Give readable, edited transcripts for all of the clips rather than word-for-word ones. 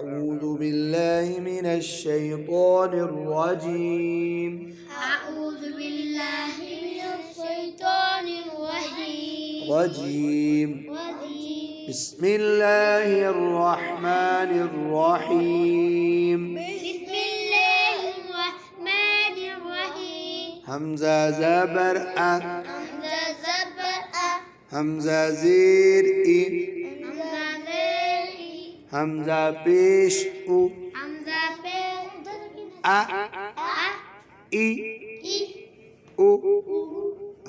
أعوذ بالله من الشيطان الرجيم أعوذ بالله من الشيطان الرجيم رجيم بسم الله الرحمن الرحيم بسم الله الرحمن الرحيم همزة زبر أ همزة زبر أ همزة زير إ همزة زير إ همزة بيش أو همزة بيش أ أ إ إ أو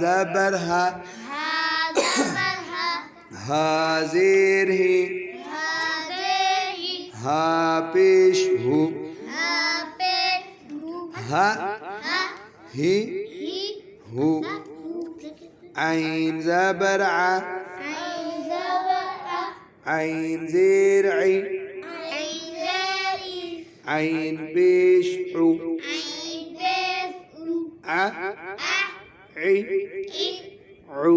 زبر ها ها زبر ها ها زير هي ها زير إ ها بيش هو ها بيش ها ها هي هي هو عين زبر ع عين زبر أ عين زير عي عين زير إ عين بيش عو عين بيش ع أ عي إ عو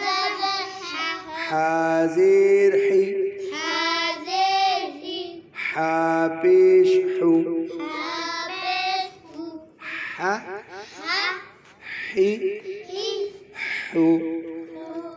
زبر ح ح زير حي ها زير إ ح بيش حو ها بيش ح ها حي هي حو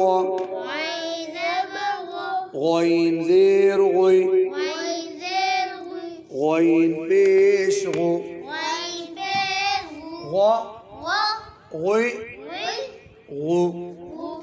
غ عين زبر غ غين زير غي عين زير غ غين بيش غو عين بيش غ غ غي غ غو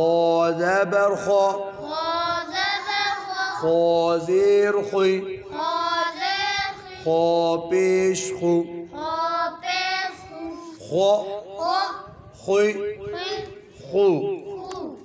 خا زبر خا خا زبر خا خا زير خي خا زير خ خا بيش خو خا بيش خا خ خي خ خو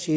6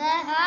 ذها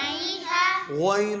عيها غين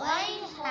غيها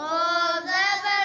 قاف زبر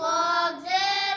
قاف زير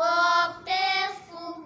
قاف بيش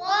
قا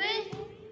قي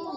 قو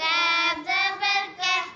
كاف زبر كا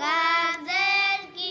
كاف زير كي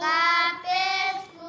كاف بيش كو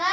كا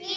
كي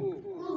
كو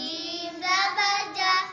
جيم زبر جا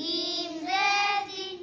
جيم زير جي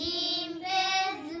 جيم بيش جو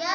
جا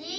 جي